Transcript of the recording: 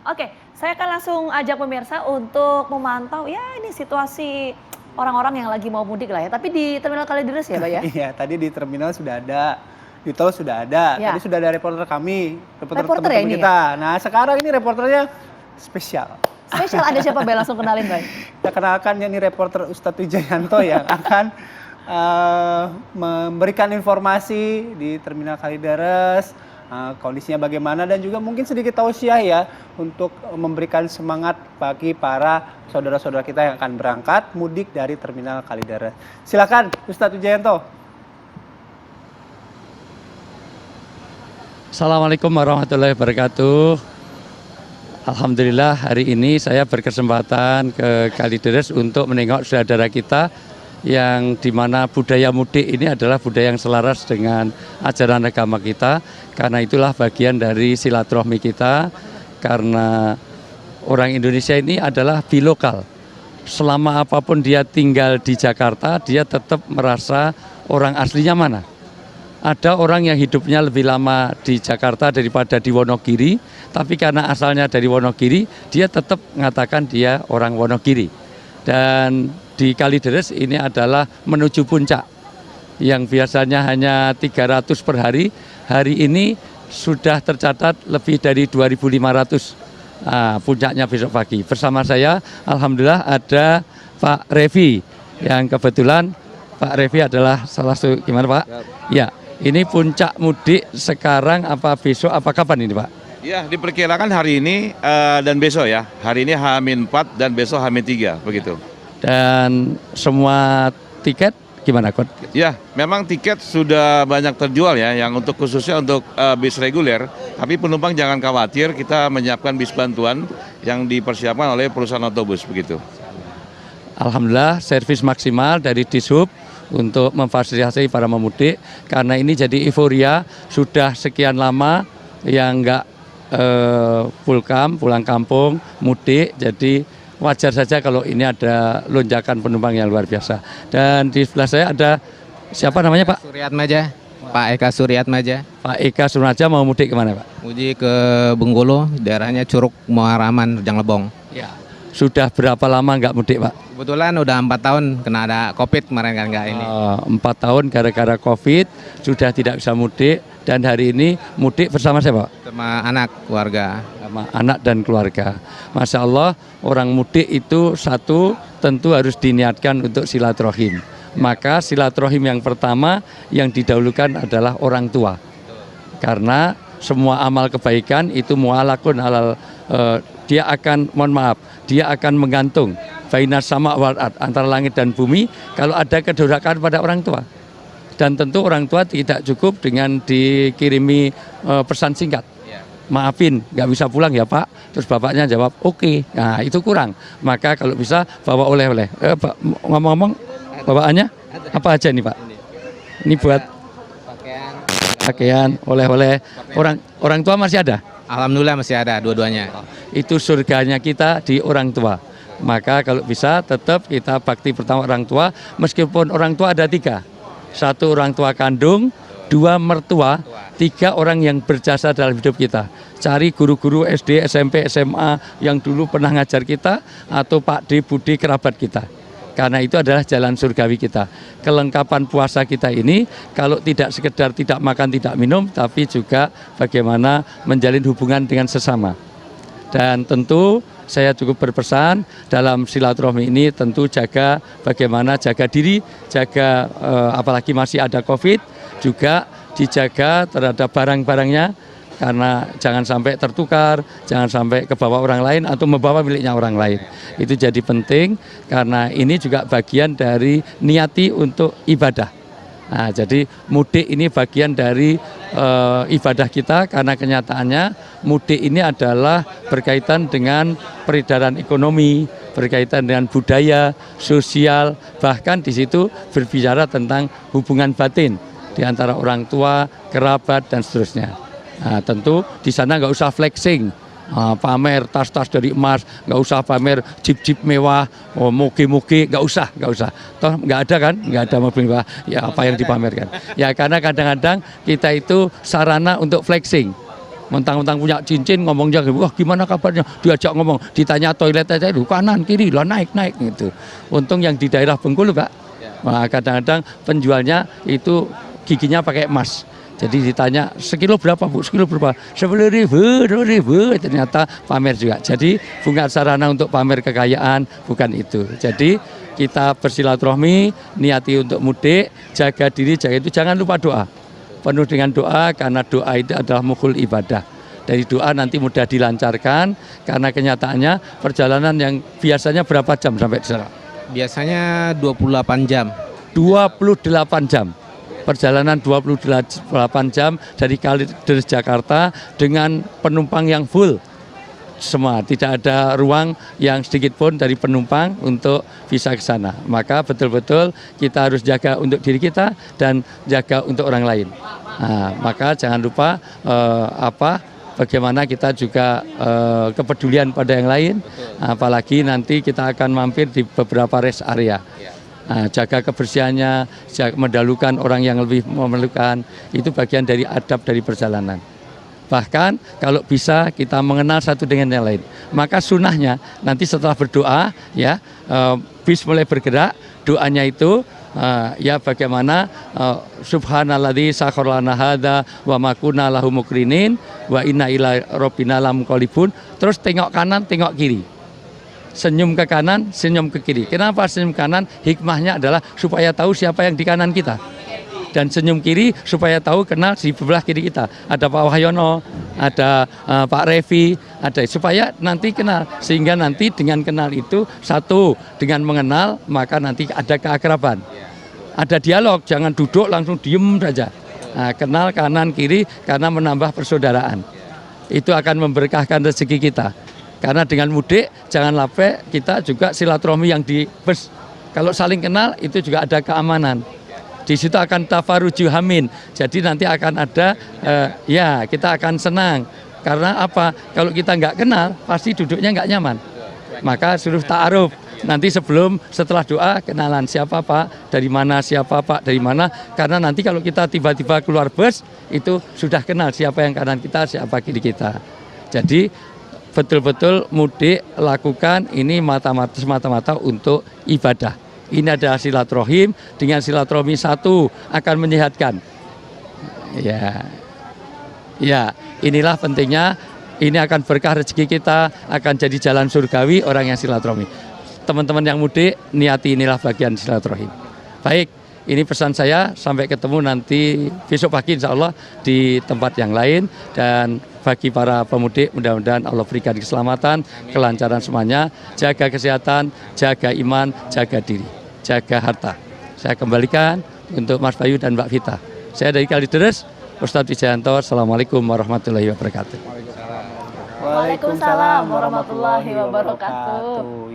Oke, saya akan langsung ajak pemirsa untuk memantau ya ini situasi orang-orang yang lagi mau mudik lah ya. Tapi di Terminal Kalideres ya, Pak ya? Iya, tadi di terminal sudah ada, di tol sudah ada, Ya. tadi sudah ada reporter kami, reporter Reporter ya teman-teman ini kita. Nah, sekarang ini reporternya spesial. Spesial ada siapa, Bay? Langsung kenalin, Bay. Kita kenalkan ya, ini reporter Ustadz Wijayanto yang akan memberikan informasi di Terminal Kalideres, kondisinya bagaimana dan juga mungkin sedikit tausiah ya untuk memberikan semangat bagi para saudara-saudara kita yang akan berangkat mudik dari Terminal Kalideres. Silakan Ustadz Wijayanto. Assalamualaikum warahmatullahi wabarakatuh. Alhamdulillah hari ini saya berkesempatan ke Kalideres untuk menengok saudara kita yang dimana budaya mudik ini adalah budaya yang selaras dengan ajaran agama kita. Karena itulah bagian dari silaturahmi kita, karena orang Indonesia ini adalah bilokal. Selama apapun dia tinggal di Jakarta, dia tetap merasa orang aslinya mana. Ada orang yang hidupnya lebih lama di Jakarta daripada di Wonogiri, tapi karena asalnya dari Wonogiri, dia tetap mengatakan dia orang Wonogiri. Dan di Kalideres ini adalah menuju puncak yang biasanya hanya 300 per hari, hari ini sudah tercatat lebih dari 2.500 puncaknya besok pagi. Bersama saya, alhamdulillah ada Pak Revi, yang kebetulan Pak Revi adalah salah satu, gimana Pak? Ya, ini puncak mudik sekarang apa besok apa kapan ini Pak? Ya, diperkirakan hari ini dan besok ya. Hari ini H-4 dan besok H-3 begitu. Dan semua tiket gimana Kod? Ya, memang tiket sudah banyak terjual ya, yang untuk khususnya untuk bis reguler. Tapi penumpang jangan khawatir, kita menyiapkan bis bantuan yang dipersiapkan oleh perusahaan otobus begitu. Alhamdulillah servis maksimal dari Dishub untuk memfasilitasi para pemudik, karena ini jadi euforia sudah sekian lama yang enggak pulang kampung mudik, jadi wajar saja kalau ini ada lonjakan penumpang yang luar biasa. Dan di sebelah saya ada siapa namanya Pak? Suryatmaja, Pak Eka Suryatmaja. Pak Eka Suryatmaja mau mudik kemana Pak? Uji ke Bengkulu, daerahnya Curug Muaraman, Rejang Lebong. Ya. Sudah berapa lama nggak mudik Pak? Kebetulan udah 4 tahun kena ada COVID kemarin kan nggak ini. 4 tahun gara-gara COVID sudah tidak bisa mudik, dan hari ini mudik bersama siapa Pak? Sama anak, keluarga. Sama anak dan keluarga. Masya Allah, orang mudik itu satu tentu harus diniatkan untuk silaturahim. Maka silaturahim yang pertama yang didahulukan adalah orang tua. Karena semua amal kebaikan itu mu'alakun alal, dia akan, mohon maaf, dia akan menggantung bainas sama wal ard, antara langit dan bumi kalau ada kedurakan pada orang tua. Dan tentu orang tua tidak cukup dengan dikirimi pesan singkat. Maafin, nggak bisa pulang ya Pak. Terus bapaknya jawab oke. Nah itu kurang. Maka kalau bisa bawa oleh-oleh. Ngomong-ngomong bawaannya apa aja nih Pak? Ini buat pakaian, oleh-oleh. Orang tua masih ada? Alhamdulillah masih ada dua-duanya. Itu surganya kita di orang tua. Maka kalau bisa tetap kita bakti pertama orang tua. Meskipun orang tua ada 3. 1 orang tua kandung, 2 mertua, 3 orang yang berjasa dalam hidup kita. Cari guru-guru SD, SMP, SMA yang dulu pernah ngajar kita, atau Pak D, Budi, kerabat kita. Karena itu adalah jalan surgawi kita. Kelengkapan puasa kita ini kalau tidak sekedar tidak makan, tidak minum, tapi juga bagaimana menjalin hubungan dengan sesama. Dan tentu saya cukup berpesan dalam silaturahmi ini tentu bagaimana jaga diri, jaga apalagi masih ada COVID, juga dijaga terhadap barang-barangnya, karena jangan sampai tertukar, jangan sampai kebawa orang lain atau membawa miliknya orang lain. Itu jadi penting karena ini juga bagian dari niati untuk ibadah. Nah, jadi mudik ini bagian dari ibadah kita, karena kenyataannya mudik ini adalah berkaitan dengan peredaran ekonomi, berkaitan dengan budaya, sosial, bahkan di situ berbicara tentang hubungan batin di antara orang tua, kerabat, dan seterusnya. Nah, tentu di sana nggak usah flexing, pamer tas-tas dari emas, nggak usah pamer jeep-jeep mewah, moge-moge, nggak usah. Toh nggak ada kan, nggak ada mobil mewah, ya apa yang dipamerkan. Ya karena kadang-kadang kita itu sarana untuk flexing. Mentang-mentang punya cincin ngomongnya, wah gimana kabarnya? Diajak ngomong, ditanya toilet aja itu kanan kiri lah naik gitu. Untung yang di daerah Bengkulu Pak. Nah, kadang-kadang penjualnya itu giginya pakai emas. Jadi ditanya sekilo berapa Bu? Sekilo berapa? 10.000, 20.000. Ternyata pamer juga. Jadi bukan sarana untuk pamer kekayaan, bukan itu. Jadi kita bersilaturahmi, niati untuk mudik, jaga diri, jaga itu, jangan lupa doa. Penuh dengan doa karena doa itu adalah mukhul ibadah. Dari doa nanti mudah dilancarkan karena kenyataannya perjalanan yang biasanya berapa jam sampai di sana? Biasanya 28 jam. 28 jam. Perjalanan 28 jam dari Kalideres Jakarta dengan penumpang yang full. Semua, tidak ada ruang yang sedikit pun dari penumpang untuk bisa ke sana. Maka betul-betul kita harus jaga untuk diri kita dan jaga untuk orang lain. Nah, maka jangan lupa bagaimana kita juga kepedulian pada yang lain. Apalagi nanti kita akan mampir di beberapa rest area. Nah, jaga kebersihannya, mendahulukan orang yang lebih memerlukan, itu bagian dari adab dari perjalanan. Bahkan kalau bisa kita mengenal satu dengan yang lain. Maka sunnahnya nanti setelah berdoa ya bis mulai bergerak, doanya itu ya bagaimana subhanalladzi sakhkhara lana hadza wa ma kunna lahu muqrinin wa inna ila rabbina lamunqalibun. Terus tengok kanan, tengok kiri. Senyum ke kanan, senyum ke kiri. Kenapa senyum kanan? Hikmahnya adalah supaya tahu siapa yang di kanan kita. Dan senyum kiri supaya tahu kenal di sebelah kiri kita. Ada Pak Wahyono, ada Pak Revi, ada supaya nanti kenal. Sehingga nanti dengan kenal itu satu, dengan mengenal maka nanti ada keakraban. Ada dialog, jangan duduk langsung diem saja. Nah, kenal kanan kiri karena menambah persaudaraan. Itu akan memberkahkan rezeki kita. Karena dengan mudik jangan lupa kita juga silaturahmi yang di bus. Kalau saling kenal itu juga ada keamanan. Di situ akan tafaruju hamin. Jadi nanti akan ada ya kita akan senang. Karena apa? Kalau kita nggak kenal pasti duduknya nggak nyaman. Maka suruh ta'aruf. Nanti setelah doa kenalan siapa Pak, dari mana, siapa Pak, dari mana. Karena nanti kalau kita tiba-tiba keluar bus itu sudah kenal siapa yang kanan kita, siapa kiri kita. Jadi betul-betul mudik lakukan ini semata-mata untuk ibadah. Ini adalah silaturahim, dengan silaturahmi satu akan menyehatkan. Ya, inilah pentingnya. Ini akan berkah rezeki kita, akan jadi jalan surgawi orang yang silaturahmi. Teman-teman yang mudik, niati inilah bagian silaturahim. Baik, ini pesan saya. Sampai ketemu nanti besok pagi insya Allah di tempat yang lain. Dan bagi para pemudik mudah-mudahan Allah berikan keselamatan, kelancaran semuanya. Jaga kesehatan, jaga iman, jaga diri, jaga harta. Saya kembalikan untuk Mas Bayu dan Mbak Vita. Saya dari Kalideres, Ustadz Wijayanto. Assalamualaikum warahmatullahi wabarakatuh. Waalaikumsalam warahmatullahi wabarakatuh.